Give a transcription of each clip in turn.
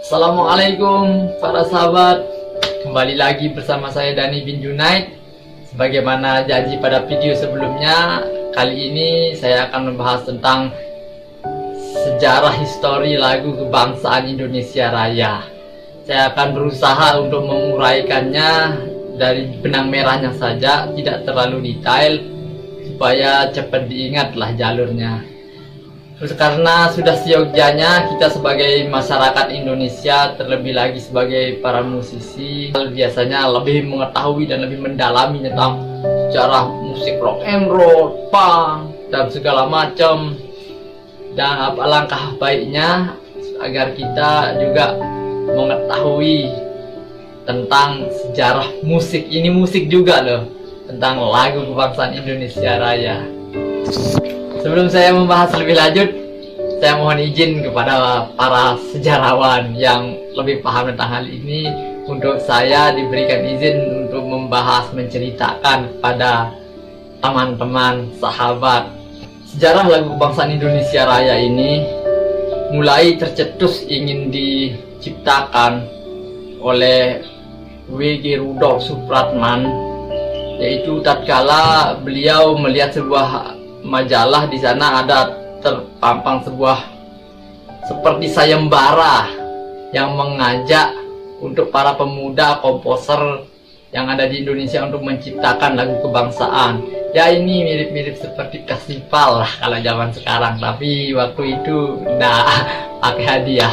Assalamualaikum para sahabat, kembali lagi bersama saya Dani bin Junaid. Sebagaimana janji pada video sebelumnya, kali ini saya akan membahas tentang sejarah histori lagu kebangsaan Indonesia Raya. Saya akan berusaha untuk menguraikannya dari benang merahnya saja, tidak terlalu detail, supaya cepat diingatlah jalurnya. Karena sudah seyogyanya kita sebagai masyarakat Indonesia, terlebih lagi sebagai para musisi, biasanya lebih mengetahui dan lebih mendalami tentang sejarah musik rock and roll, punk, dan segala macam. Dan alangkah baiknya agar kita juga mengetahui tentang sejarah musik. Ini musik juga loh, tentang lagu kebangsaan Indonesia Raya. Sebelum saya membahas lebih lanjut, saya mohon izin kepada para sejarawan yang lebih paham tentang hal ini, untuk saya diberikan izin untuk membahas, menceritakan kepada teman-teman, sahabat, sejarah lagu kebangsaan Indonesia Raya ini mulai tercetus ingin diciptakan oleh W.G. Rudolf Supratman, yaitu tatkala beliau melihat sebuah majalah. Di sana ada terpampang sebuah seperti sayembara yang mengajak untuk para pemuda komposer yang ada di Indonesia untuk menciptakan lagu kebangsaan. Ya, ini mirip-mirip seperti festival lah kalau zaman sekarang, tapi waktu itu enggak pakai hadiah.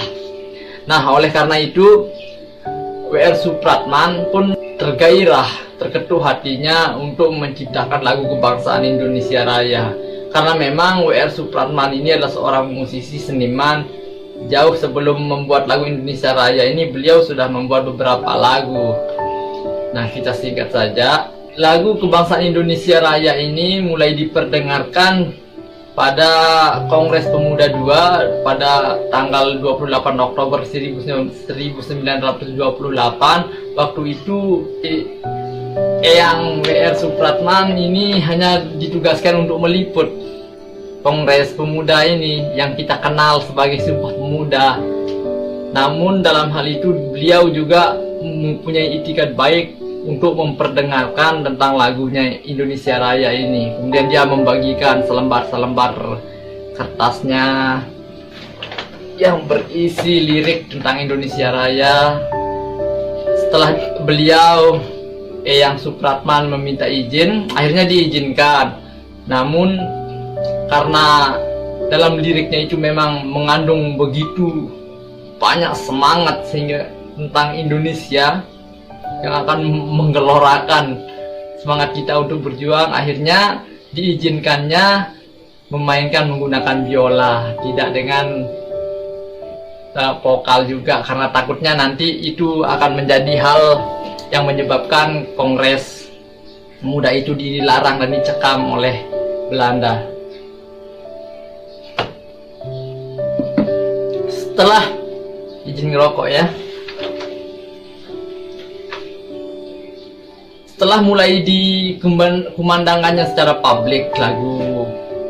Nah, oleh karena itu W.R. Supratman pun tergairah, terketuh hatinya untuk menciptakan lagu kebangsaan Indonesia Raya. Karena memang W.R. Supratman ini adalah seorang musisi seniman. Jauh sebelum membuat lagu Indonesia Raya ini, beliau sudah membuat beberapa lagu. Nah, kita singkat saja. Lagu kebangsaan Indonesia Raya ini mulai diperdengarkan pada Kongres Pemuda II pada tanggal 28 Oktober 1928. Waktu itu Eyang W.R. Supratman ini hanya ditugaskan untuk meliput Kongres Pemuda ini yang kita kenal sebagai Sumpah Pemuda. Namun dalam hal itu beliau juga mempunyai itikat baik untuk memperdengarkan tentang lagunya Indonesia Raya ini. Kemudian dia membagikan selembar-selembar kertasnya yang berisi lirik tentang Indonesia Raya. Setelah beliau Eyang Supratman meminta izin, akhirnya diizinkan. Namun karena dalam liriknya itu memang mengandung begitu banyak semangat, sehingga tentang Indonesia yang akan menggelorakan semangat kita untuk berjuang, akhirnya diizinkannya memainkan menggunakan biola, tidak dengan vokal juga, karena takutnya nanti itu akan menjadi hal yang menyebabkan Kongres Pemuda itu dilarang dan dicekam oleh Belanda. Setelah izin ngerokok ya, setelah mulai dikumandangkannya secara publik lagu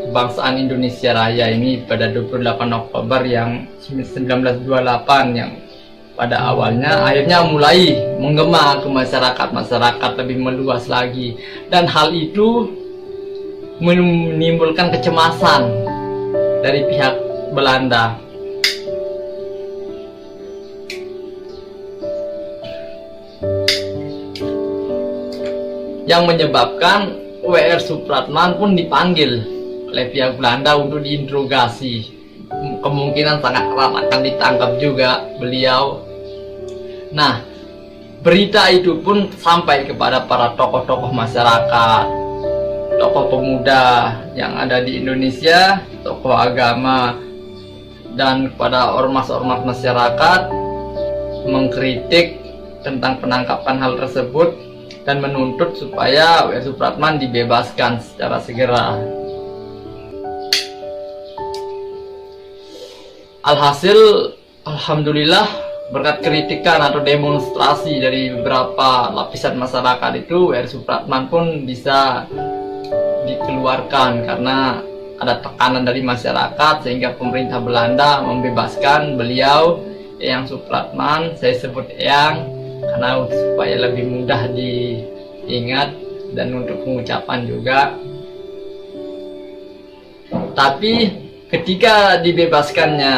kebangsaan Indonesia Raya ini pada 28 Oktober yang 1928, yang pada awalnya akhirnya mulai menggema ke masyarakat lebih meluas lagi, dan hal itu menimbulkan kecemasan dari pihak Belanda. Yang menyebabkan W.R. Supratman pun dipanggil oleh pihak Belanda untuk diinterogasi. Kemungkinan sangat erat akan ditangkap juga beliau. Nah, berita itu pun sampai kepada para tokoh-tokoh masyarakat, tokoh pemuda yang ada di Indonesia, tokoh agama, dan kepada ormas-ormas masyarakat, mengkritik tentang penangkapan hal tersebut dan menuntut supaya W.R. Supratman dibebaskan secara segera. Alhasil, alhamdulillah, berkat kritikan atau demonstrasi dari beberapa lapisan masyarakat itu, W.R. Supratman pun bisa dikeluarkan karena ada tekanan dari masyarakat, sehingga pemerintah Belanda membebaskan beliau Eyang Supratman. Saya sebut Eyang karena supaya lebih mudah diingat dan untuk pengucapan juga. Tapi ketika dibebaskannya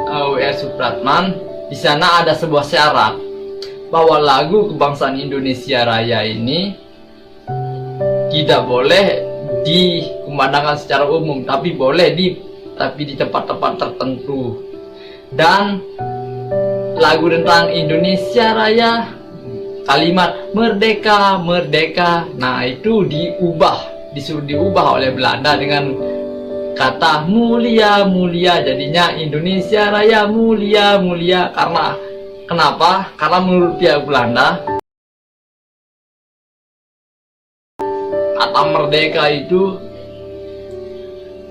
W.R. Supratman, di sana ada sebuah syarat bahwa lagu kebangsaan Indonesia Raya ini tidak boleh dikumandangkan secara umum, tapi boleh di tempat-tempat tertentu. Dan lagu tentang Indonesia Raya, kalimat merdeka, merdeka, nah itu disuruh diubah oleh Belanda dengan kata mulia, mulia, jadinya Indonesia Raya mulia, mulia. Kenapa? Karena menurut pihak Belanda, kata merdeka itu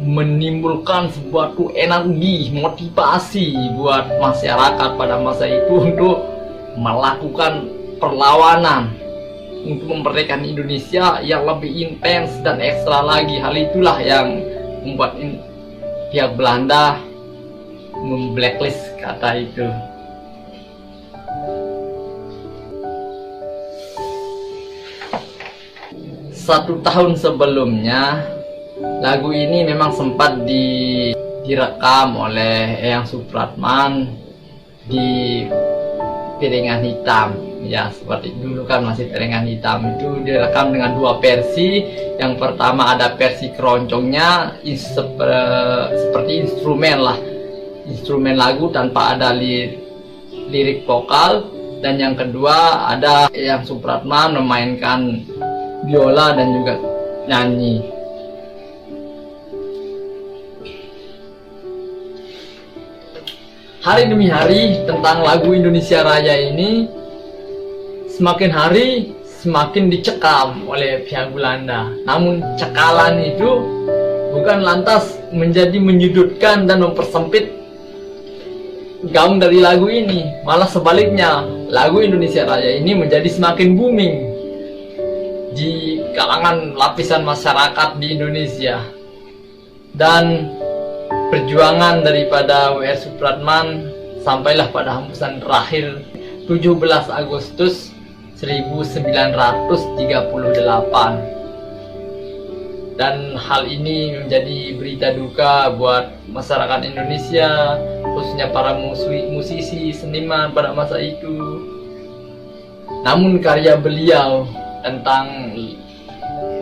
menimbulkan suatu energi, motivasi buat masyarakat pada masa itu untuk melakukan perlawanan untuk memerdekakan Indonesia yang lebih intens dan ekstra lagi. Hal itulah yang membuat pihak Belanda memblacklist kata itu. Satu tahun sebelumnya, lagu ini memang sempat direkam oleh Eyang Supratman di piringan hitam. Ya, seperti dulu kan masih piringan hitam, itu direkam dengan dua versi. Yang pertama ada versi keroncongnya seperti instrumen lagu tanpa ada lirik vokal, dan yang kedua ada Eyang Supratman memainkan biola dan juga nyanyi. Hari demi hari tentang lagu Indonesia Raya ini semakin hari semakin dicekam oleh pihak Belanda. Namun cekalan itu bukan lantas menjadi menyudutkan dan mempersempit gaung dari lagu ini. Malah sebaliknya, lagu Indonesia Raya ini menjadi semakin booming di kalangan lapisan masyarakat di Indonesia. Dan perjuangan daripada W.R. Supratman sampailah pada hembusan terakhir 17 Agustus 1938. Dan hal ini menjadi berita duka buat masyarakat Indonesia, khususnya para musisi, seniman pada masa itu. Namun karya beliau tentang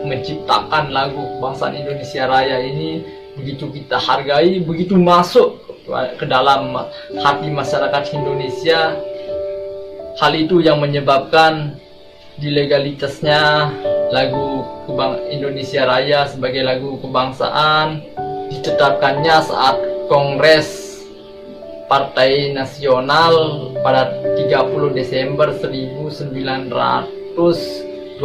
menciptakan lagu kebangsaan Indonesia Raya ini begitu kita hargai, begitu masuk ke dalam hati masyarakat Indonesia. Hal itu yang menyebabkan dilegalitasnya lagu Indonesia Raya sebagai lagu kebangsaan ditetapkannya saat Kongres Partai Nasional pada 30 Desember 1929.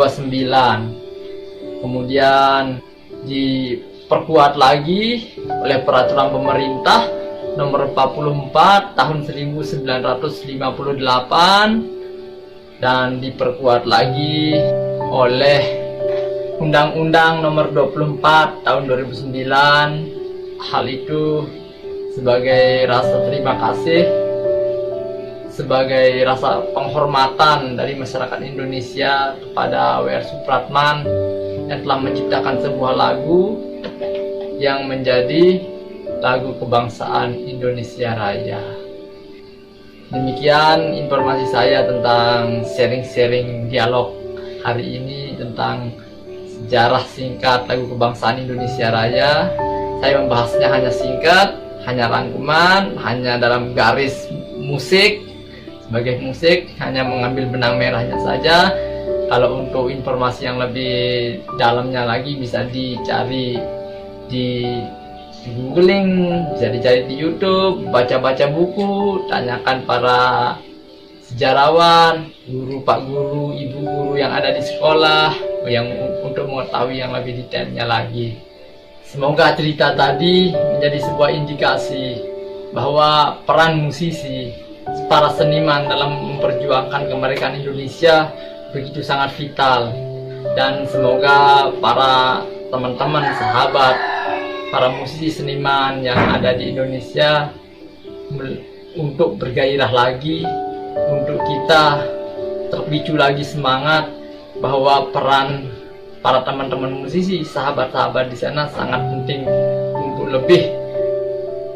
Kemudian diperkuat lagi oleh peraturan pemerintah nomor 44 tahun 1958 dan diperkuat lagi oleh Undang-Undang nomor 24 tahun 2009. Hal itu sebagai rasa terima kasih, sebagai rasa penghormatan dari masyarakat Indonesia kepada W.R. Supratman yang telah menciptakan sebuah lagu yang menjadi lagu kebangsaan Indonesia Raya. Demikian informasi saya tentang sharing-sharing dialog hari ini tentang sejarah singkat lagu kebangsaan Indonesia Raya. Saya membahasnya hanya singkat, hanya rangkuman, hanya dalam garis musik. Sebagai musik hanya mengambil benang merahnya saja. Kalau untuk informasi yang lebih dalamnya lagi bisa dicari di googling, bisa dicari di YouTube, baca-baca buku, tanyakan para sejarawan, guru, pak guru, ibu guru yang ada di sekolah yang untuk mengetahui yang lebih detailnya lagi. Semoga cerita tadi menjadi sebuah indikasi bahwa peran musisi, para seniman dalam memperjuangkan kemerdekaan Indonesia begitu sangat vital. Dan semoga para teman-teman, sahabat, para musisi seniman yang ada di Indonesia untuk bergairah lagi, untuk kita terpicu lagi semangat bahwa peran para teman-teman musisi, sahabat-sahabat di sana sangat penting untuk lebih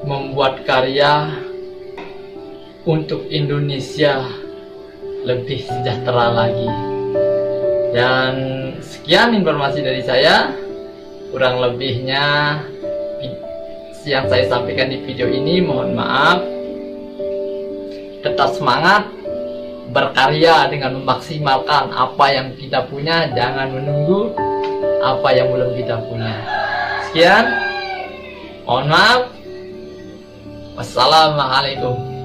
membuat karya untuk Indonesia lebih sejahtera lagi. Dan sekian informasi dari saya, kurang lebihnya yang saya sampaikan di video ini mohon maaf. Tetap semangat berkarya dengan memaksimalkan apa yang kita punya, jangan menunggu apa yang belum kita punya. Sekian, mohon maaf. Wassalamualaikum.